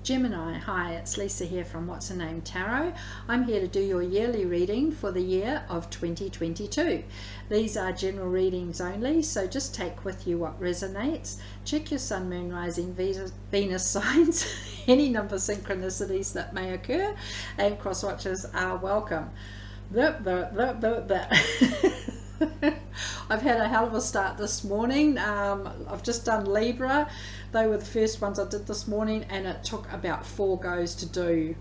Gemini, hi, it's Lisa here from What's Her Name Tarot. I'm here to do your yearly reading for the year of 2022. These are general readings only, so just take with you what resonates. Check your Sun, Moon, Rising, Venus signs, any number synchronicities that may occur, and cross watchers are welcome. I've had a hell of a start this morning. I've just done Libra. They were the first ones I did this morning, and it took about 4 goes to do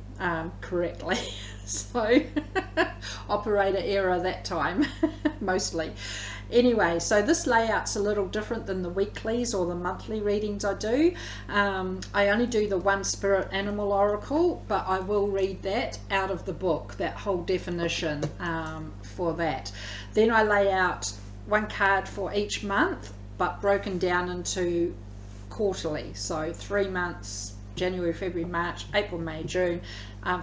correctly. So operator error that time, mostly. Anyway, so this layout's a little different than the weeklies or the monthly readings I do. I only do the one spirit animal oracle, but I will read that out of the book, that whole definition for that. Then I lay out one card for each month, but broken down into quarterly. So 3 months, January, February, March, April, May, June,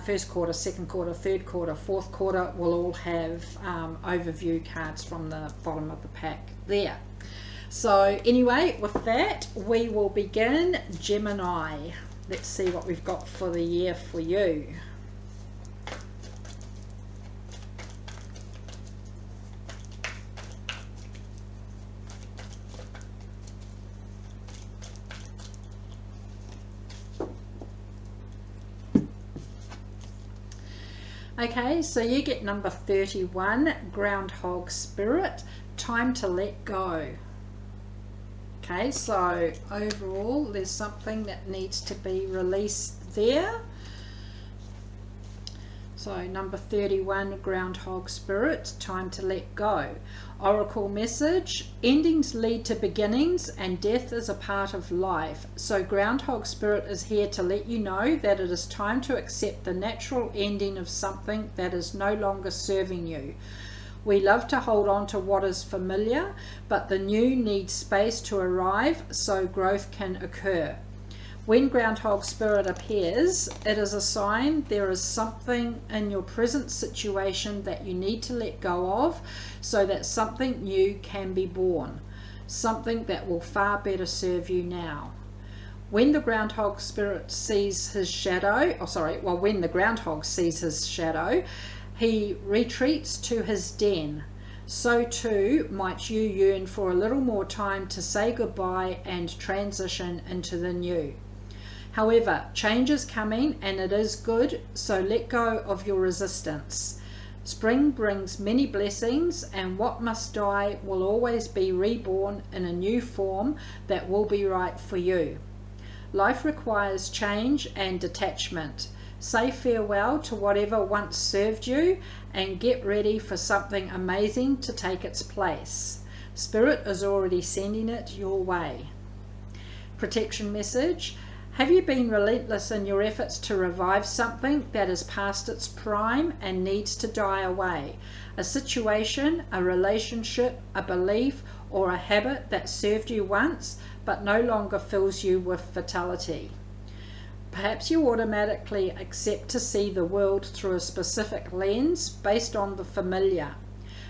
first quarter, second quarter, third quarter, fourth quarter will all have overview cards from the bottom of the pack there. So anyway, with that, we will begin Gemini. Let's see what we've got for the year for you. Okay, so you get number 31, Groundhog Spirit, time to let go. Okay, so overall there's something that needs to be released there. So number 31, Groundhog Spirit, time to let go. Oracle message, endings lead to beginnings and death is a part of life. So Groundhog Spirit is here to let you know that it is time to accept the natural ending of something that is no longer serving you. We love to hold on to what is familiar, but the new needs space to arrive so growth can occur. When Groundhog Spirit appears, it is a sign there is something in your present situation that you need to let go of so that something new can be born, something that will far better serve you now. When the Groundhog Spirit sees his shadow, when the groundhog sees his shadow, he retreats to his den. So too might you yearn for a little more time to say goodbye and transition into the new. However, change is coming and it is good, so let go of your resistance. Spring brings many blessings, and what must die will always be reborn in a new form that will be right for you. Life requires change and detachment. Say farewell to whatever once served you and get ready for something amazing to take its place. Spirit is already sending it your way. Protection message. Have you been relentless in your efforts to revive something that is past its prime and needs to die away? A situation, a relationship, a belief, or a habit that served you once but no longer fills you with vitality. Perhaps you automatically accept to see the world through a specific lens based on the familiar.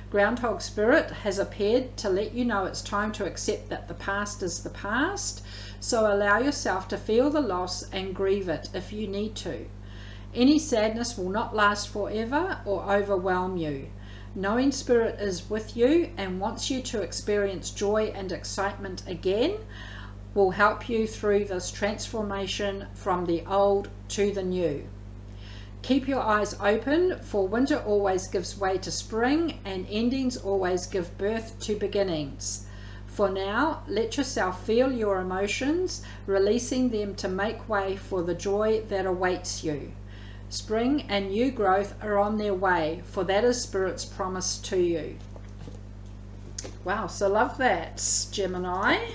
Groundhog Spirit has appeared to let you know it's time to accept that the past is the past, so allow yourself to feel the loss and grieve it if you need to. Any sadness will not last forever or overwhelm you. Knowing Spirit is with you and wants you to experience joy and excitement again will help you through this transformation from the old to the new. Keep your eyes open, for winter always gives way to spring and endings always give birth to beginnings. For now, let yourself feel your emotions, releasing them to make way for the joy that awaits you. Spring and new growth are on their way, for that is Spirit's promise to you. Wow, so love that, Gemini.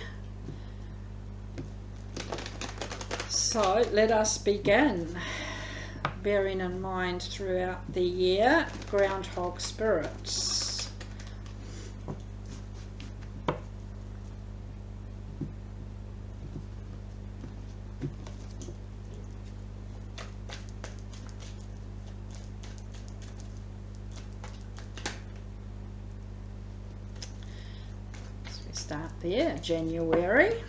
So let us begin. Bearing in mind throughout the year, Groundhog Spirits. So we start there, January.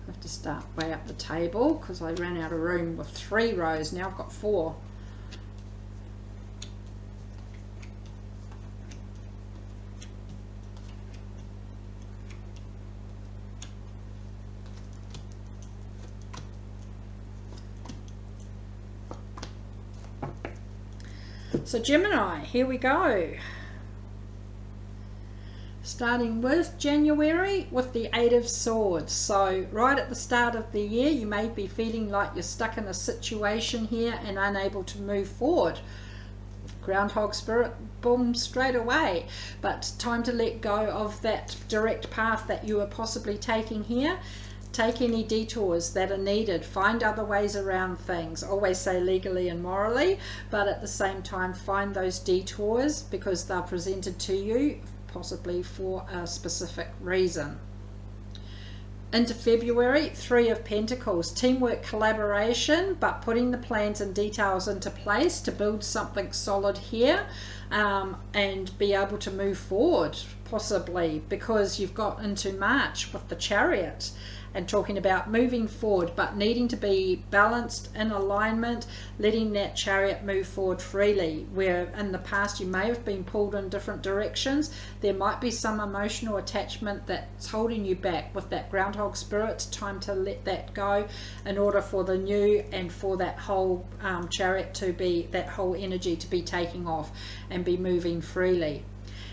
I have to start way up the table because I ran out of room with 3 rows. Now I've got 4. So Gemini, here we go. Starting with January with the 8 of Swords. So right at the start of the year, you may be feeling like you're stuck in a situation here and unable to move forward. Groundhog Spirit, boom, straight away. But time to let go of that direct path that you are possibly taking here. Take any detours that are needed. Find other ways around things. Always say legally and morally, but at the same time find those detours because they're presented to you possibly for a specific reason. Into February, 3 of Pentacles. Teamwork, collaboration, but putting the plans and details into place to build something solid here and be able to move forward possibly, because you've got into March with the Chariot and talking about moving forward but needing to be balanced in alignment, letting that Chariot move forward freely. Where in the past you may have been pulled in different directions, there might be some emotional attachment that's holding you back. With that Groundhog Spirit, time to let that go in order for the new and for that whole Chariot to be, that whole energy to be taking off and be moving freely.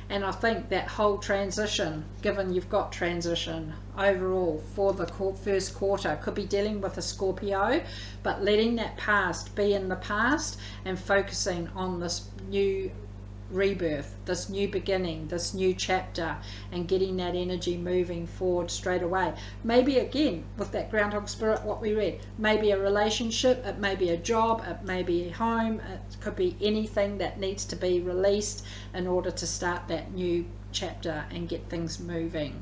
And I think that whole transition, given you've got transition overall for the first quarter, could be dealing with a Scorpio, but letting that past be in the past and focusing on this new rebirth, this new beginning, this new chapter, and getting that energy moving forward straight away. Maybe again with that Groundhog Spirit, what we read, maybe a relationship, it may be a job, it may be a home, it could be anything that needs to be released in order to start that new chapter and get things moving.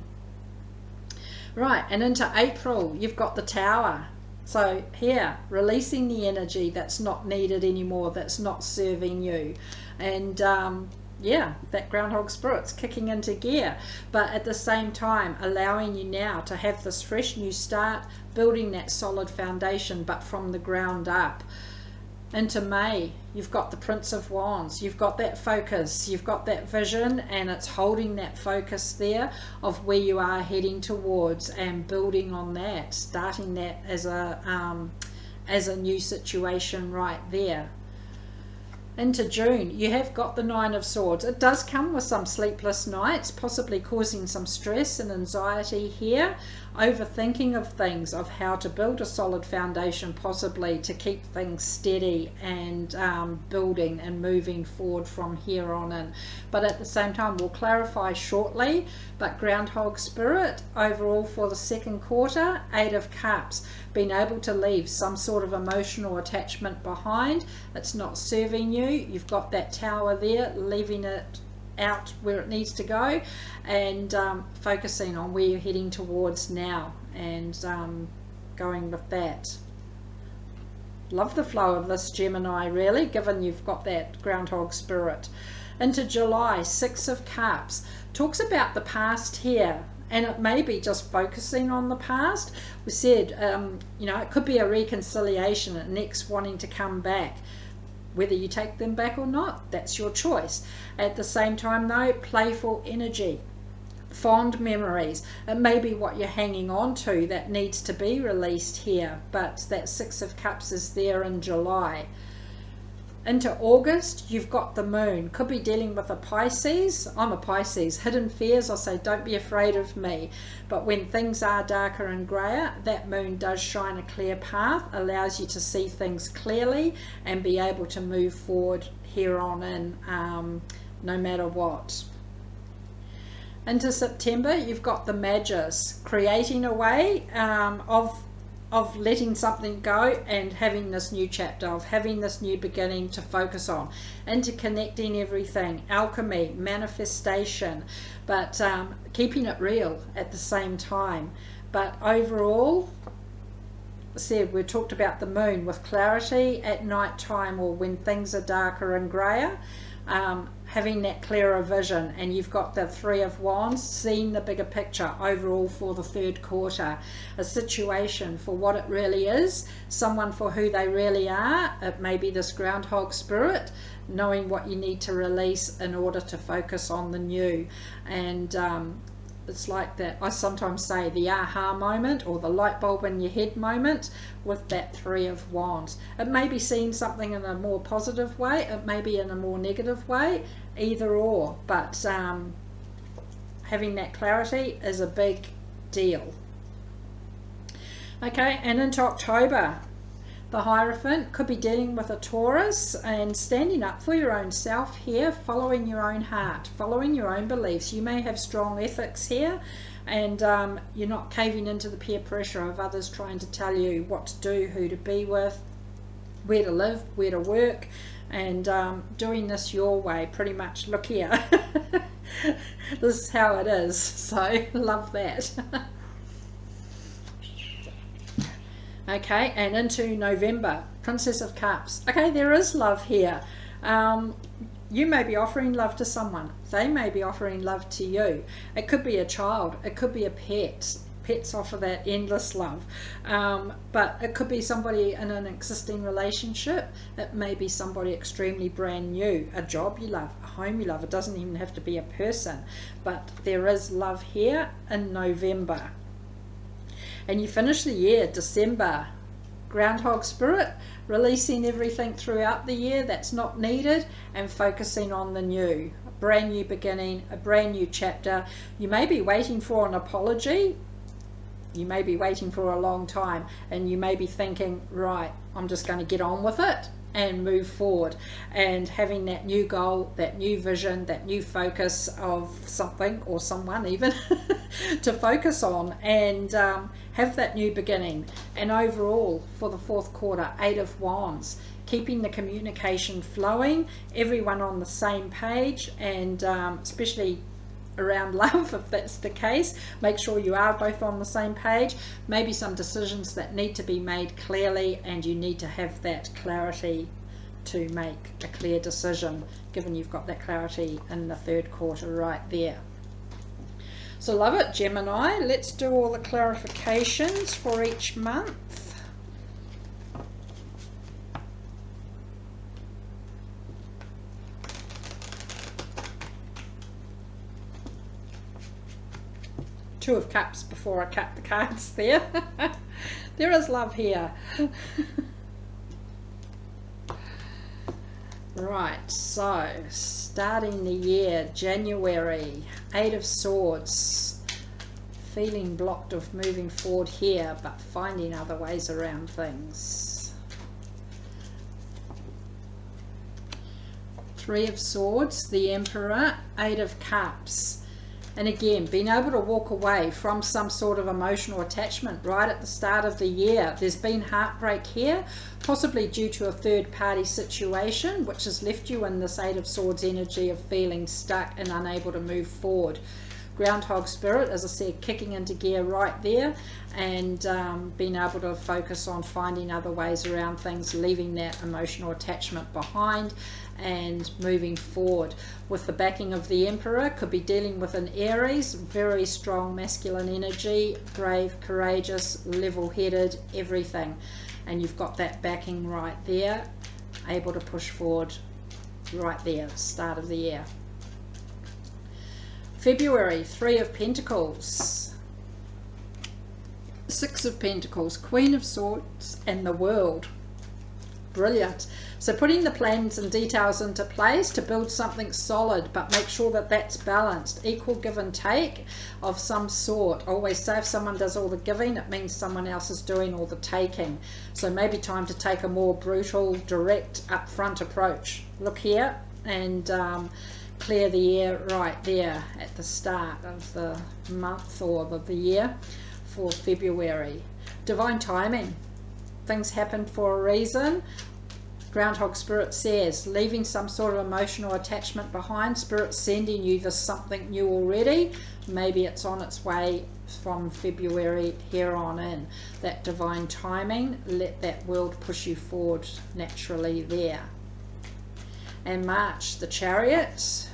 Right, and into April, you've got the Tower. So here, releasing the energy that's not needed anymore, that's not serving you. And yeah, that Groundhog Spirit's kicking into gear, but at the same time allowing you now to have this fresh new start, building that solid foundation, but from the ground up. Into May, you've got the Prince of Wands, you've got that focus, you've got that vision, and it's holding that focus there of where you are heading towards and building on that, starting that as a new situation right there. Into June, you have got the 9 of Swords. It does come with some sleepless nights, possibly causing some stress and anxiety here, overthinking of things, of how to build a solid foundation, possibly to keep things steady and building and moving forward from here on in. But at the same time, we'll clarify shortly, but Groundhog Spirit overall for the second quarter, 8 of Cups, being able to leave some sort of emotional attachment behind. It's not serving you. You've got that Tower there, leaving it out where it needs to go, and focusing on where you're heading towards now and going with that. Love the flow of this Gemini, really, given you've got that Groundhog Spirit. Into July, 6 of Cups, talks about the past here, and it may be just focusing on the past. We said you know, it could be a reconciliation, an ex wanting to come back. Whether you take them back or not, that's your choice. At the same time though, playful energy, fond memories. It may be what you're hanging on to that needs to be released here, but that 6 of Cups is there in July. Into August, you've got the Moon. Could be dealing with a Pisces. I'm a Pisces. Hidden fears, I say, don't be afraid of me. But when things are darker and grayer, that Moon does shine a clear path, allows you to see things clearly and be able to move forward here on in, no matter what. Into September, you've got the Magus, creating a way of letting something go and having this new chapter, of having this new beginning to focus on, interconnecting everything, alchemy, manifestation, but keeping it real at the same time. But overall, said we talked about the Moon with clarity at night time or when things are darker and grayer, having that clearer vision, and you've got the Three of Wands, seeing the bigger picture overall for the third quarter, a situation for what it really is, someone for who they really are. It may be this groundhog spirit, knowing what you need to release in order to focus on the new. And it's like that, I sometimes say, the aha moment or the light bulb in your head moment with that Three of Wands. It may be seeing something in a more positive way, it may be in a more negative way, either or, but having that clarity is a big deal. Okay, and into October, the Hierophant could be dealing with a Taurus and standing up for your own self here, following your own heart, following your own beliefs. You may have strong ethics here, and you're not caving into the peer pressure of others trying to tell you what to do, who to be with, where to live, where to work, and doing this your way, pretty much. Look here. This is how it is, so love that. Okay, and into November, Princess of Cups. Okay, there is love here. You may be offering love to someone. They may be offering love to you. It could be a child. It could be a pet. Pets offer that endless love. But it could be somebody in an existing relationship. It may be somebody extremely brand new. A job you love, a home you love. It doesn't even have to be a person. But there is love here in November. And you finish the year, December, groundhog spirit, releasing everything throughout the year that's not needed and focusing on the new. A brand new beginning, a brand new chapter. You may be waiting for an apology. You may be waiting for a long time, and you may be thinking, right, I'm just going to get on with it and move forward, and having that new goal, that new vision, that new focus of something or someone even to focus on, and have that new beginning. And overall for the fourth quarter, Eight of Wands, keeping the communication flowing, everyone on the same page, and especially around love, if that's the case, make sure you are both on the same page. Maybe some decisions that need to be made clearly, and you need to have that clarity to make a clear decision, given you've got that clarity in the third quarter right there. So love it, Gemini. Let's do all the clarifications for each month. Two of Cups before I cut the cards there. There is love here. Right, so starting the year, January, Eight of Swords, feeling blocked of moving forward here, but finding other ways around things. Three of Swords, the Emperor, Eight of Cups. And again, being able to walk away from some sort of emotional attachment right at the start of the year. There's been heartbreak here, possibly due to a third party situation, which has left you in this Eight of Swords energy of feeling stuck and unable to move forward. Groundhog spirit, as I said, kicking into gear right there, and being able to focus on finding other ways around things, leaving that emotional attachment behind and moving forward. With the backing of the Emperor, could be dealing with an Aries, very strong masculine energy, brave, courageous, level-headed, everything. And you've got that backing right there, able to push forward right there, start of the year. February, Three of Pentacles, Six of Pentacles, Queen of Swords, and the World. Brilliant. So putting the plans and details into place to build something solid, but make sure that that's balanced, equal give and take of some sort. Always say if someone does all the giving, it means someone else is doing all the taking. So maybe time to take a more brutal, direct, upfront approach. Look here, and clear the air right there at the start of the month or the year for February. Divine timing. Things happen for a reason. Groundhog Spirit says, leaving some sort of emotional attachment behind. Spirit sending you this something new already. Maybe it's on its way from February here on in. That divine timing, let that world push you forward naturally there. And March, the Chariot,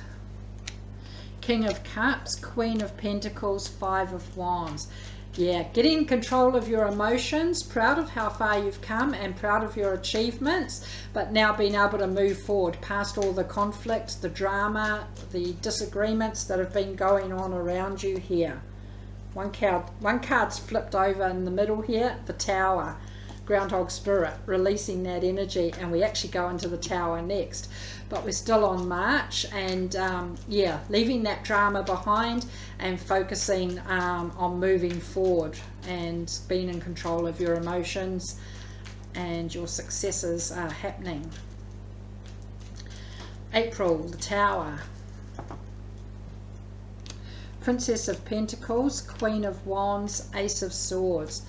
King of Cups, Queen of Pentacles, Five of Wands. Yeah, getting control of your emotions, proud of how far you've come and proud of your achievements, but now being able to move forward past all the conflicts, the drama, the disagreements that have been going on around you here. One card's flipped over in the middle here, the Tower, Groundhog Spirit, releasing that energy, and we actually go into the Tower next. But we're still on March, and yeah, leaving that drama behind and focusing on moving forward and being in control of your emotions, and your successes are happening. April, the Tower, Princess of Pentacles, Queen of Wands, Ace of Swords.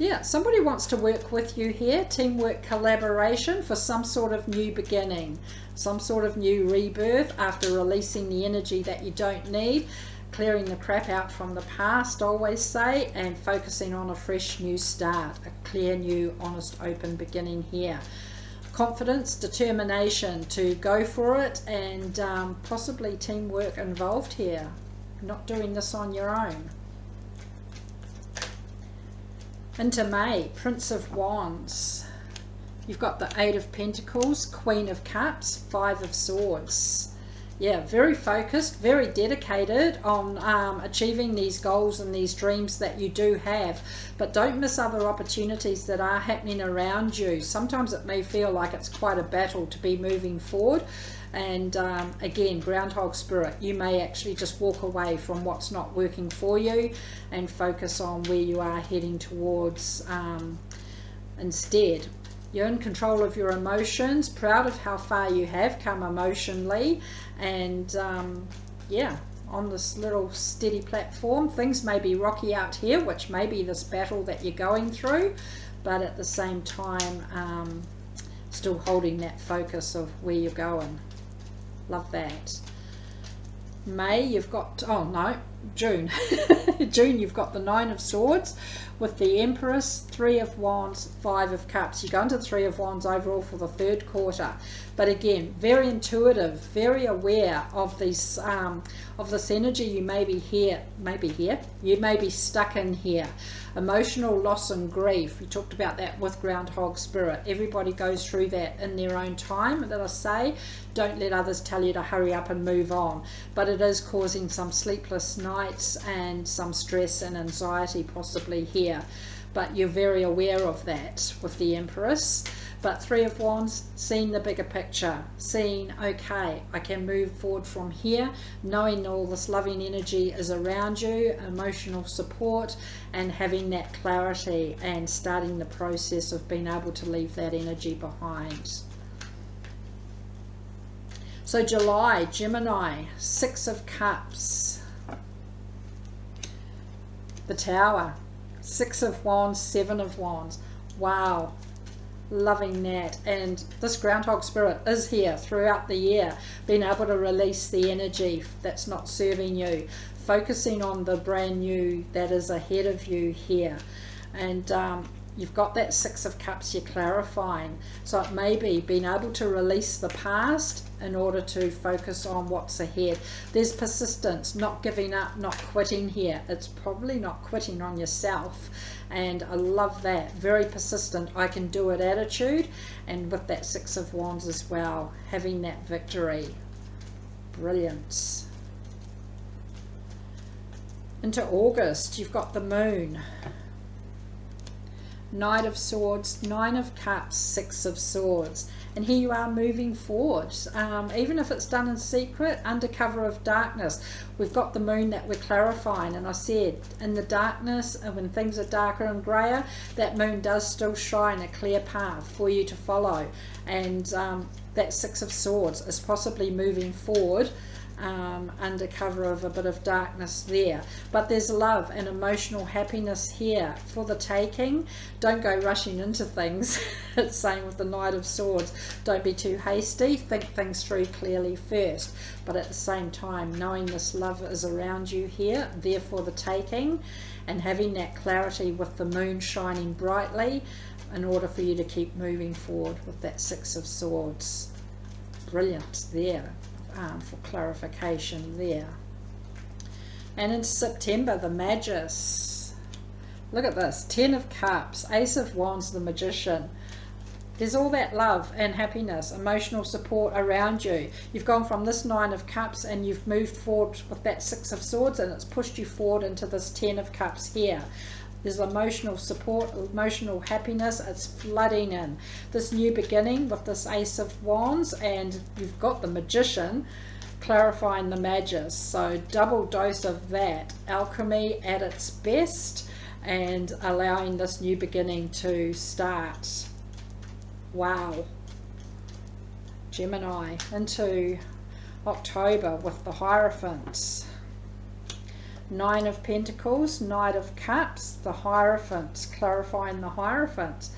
Yeah, somebody wants to work with you here, teamwork, collaboration for some sort of new beginning, some sort of new rebirth after releasing the energy that you don't need, clearing the crap out from the past, always say, and focusing on a fresh new start, a clear, new, honest, open beginning here. Confidence, determination to go for it, and possibly teamwork involved here. Not doing this on your own. Into May, Prince of Wands. You've got the Eight of Pentacles, Queen of Cups, Five of Swords. Yeah, very focused, very dedicated on achieving these goals and these dreams that you do have. But don't miss other opportunities that are happening around you. Sometimes it may feel like it's quite a battle to be moving forward. And again, Groundhog Spirit, you may actually just walk away from what's not working for you and focus on where you are heading towards instead. You're in control of your emotions, proud of how far you have come emotionally, and yeah, on this little steady platform. Things may be rocky out here, which may be this battle that you're going through, but at the same time still holding that focus of where you're going. Love that. May, you've got, oh no, June. June, you've got the Nine of Swords with the Empress, Three of Wands, Five of Cups. You go into Three of Wands overall for the third quarter. But again, very intuitive, very aware of these, of this energy. You may be here, you may be stuck in here. Emotional loss and grief. We talked about that with Groundhog Spirit. Everybody goes through that in their own time. That I say, don't let others tell you to hurry up and move on. But it is causing some sleepless nights and some stress and anxiety possibly here. But you're very aware of that with the Empress. But Three of Wands, seeing the bigger picture, seeing, okay, I can move forward from here, knowing all this loving energy is around you, emotional support, and having that clarity and starting the process of being able to leave that energy behind. So July, Gemini, Six of Cups, the Tower, Six of Wands, Seven of Wands. Wow. Loving that. And this Groundhog Spirit is here throughout the year, being able to release the energy that's not serving you, focusing on the brand new that is ahead of you here. And you've got that Six of Cups, you're clarifying. So it may be being able to release the past in order to focus on what's ahead. There's persistence, not giving up, not quitting here. It's probably not quitting on yourself. And I love that. Very persistent, I can do it attitude. And with that Six of Wands as well, having that victory. Brilliant. Into August, you've got the Moon. Knight of Swords, Nine of Cups, Six of Swords. And here you are moving forward, even if it's done in secret, under cover of darkness. We've got the Moon that we're clarifying, and I said in the darkness, and when things are darker and grayer, that Moon does still shine a clear path for you to follow. And that Six of Swords is possibly moving forward under cover of a bit of darkness there. But there's love and emotional happiness here for the taking. Don't go rushing into things. It's same with the Knight of Swords. Don't be too hasty. Think things through clearly first. But at the same time, knowing this love is around you here, there for the taking, and having that clarity with the Moon shining brightly in order for you to keep moving forward with that Six of Swords. brilliant there for clarification there. And in September, the Magus. Look at this, 10 of Cups, Ace of Wands, the Magician. There's all that love and happiness, emotional support around you. You've gone from this 9 of Cups and you've moved forward with that 6 of Swords, and it's pushed you forward into this 10 of Cups here. There's emotional support, emotional happiness. It's flooding in. This new beginning with this Ace of Wands, and you've got the Magician clarifying the Magus. So double dose of that. Alchemy at its best and allowing this new beginning to start. Wow. Gemini into October with the Hierophants. 9 of Pentacles, Knight of Cups, the Hierophants, clarifying the Hierophants.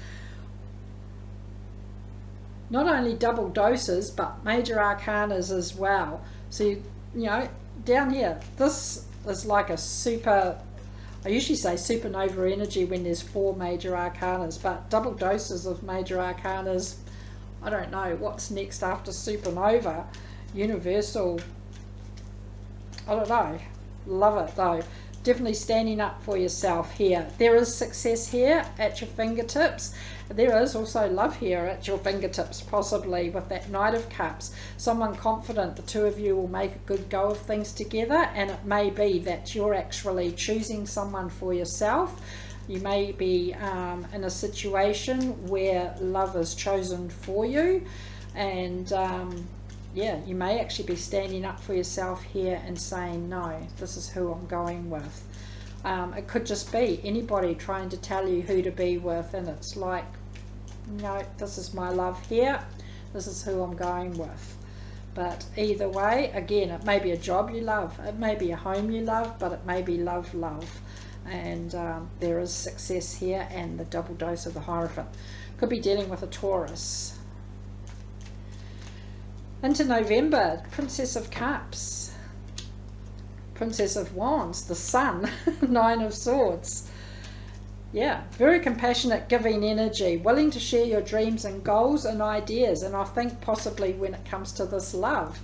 Not only double doses, but major arcanas as well. So, you know, down here, this is like a super, I usually say supernova energy when there's 4 major arcanas, but double doses of major arcanas, I don't know what's next after supernova. Universal, I don't know. Love it though. Definitely standing up for yourself here. There is success here at your fingertips. There is also love here at your fingertips, possibly with that Knight of Cups. Someone confident the two of you will make a good go of things together, and it may be that you're actually choosing someone for yourself. You may be in a situation where love is chosen for you, and yeah, you may actually be standing up for yourself here and saying, no, this is who I'm going with. It could just be anybody trying to tell you who to be with, and it's like, no, this is my love here, this is who I'm going with. But either way, again, it may be a job you love, it may be a home you love, but it may be love. And there is success here, and the double dose of the Hierophant. Could be dealing with a Taurus. Into November, Princess of Cups, Princess of Wands, the Sun, 9 of Swords. Yeah, very compassionate, giving energy, willing to share your dreams and goals and ideas. And I think possibly when it comes to this love,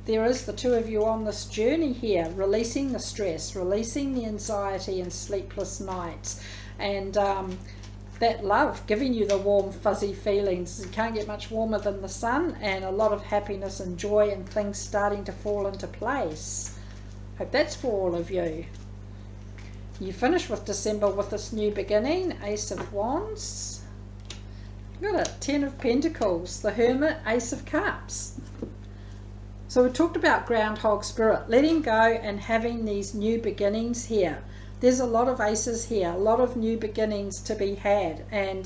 there is the two of you on this journey here, releasing the stress, releasing the anxiety and sleepless nights. And that love, giving you the warm fuzzy feelings. You can't get much warmer than the sun, and a lot of happiness and joy and things starting to fall into place. Hope that's for all of you. You finish with December with this new beginning, Ace of Wands. Look at it, 10 of Pentacles, the Hermit, Ace of Cups. So we talked about groundhog spirit, letting go and having these new beginnings here. There's a lot of aces here, a lot of new beginnings to be had, and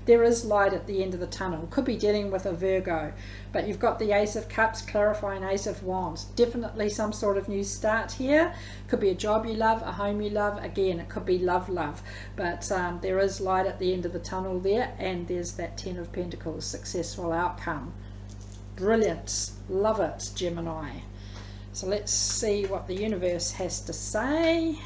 there is light at the end of the tunnel. Could be dealing with a Virgo, but you've got the Ace of Cups clarifying Ace of Wands. Definitely some sort of new start here. Could be a job you love, a home you love. Again, it could be love, but there is light at the end of the tunnel there, and there's that 10 of Pentacles, successful outcome. Brilliant. Love it, Gemini. So let's see what the universe has to say.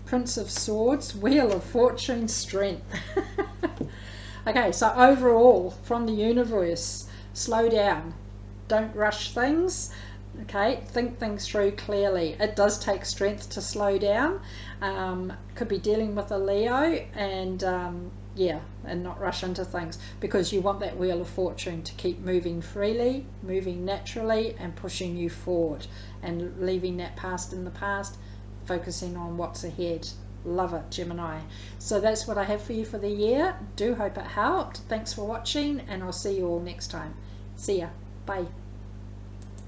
Prince of Swords, Wheel of Fortune, Strength. Okay, so overall from the universe, slow down, don't rush things. Okay, think things through clearly. It does take strength to slow down. Could be dealing with a Leo, and yeah, and not rush into things, because you want that Wheel of Fortune to keep moving freely, moving naturally, and pushing you forward, and leaving that past in the past, focusing on what's ahead. Love it, Gemini. So that's what I have for you for the year. Do hope it helped. Thanks for watching, and I'll see you all next time. See ya. Bye.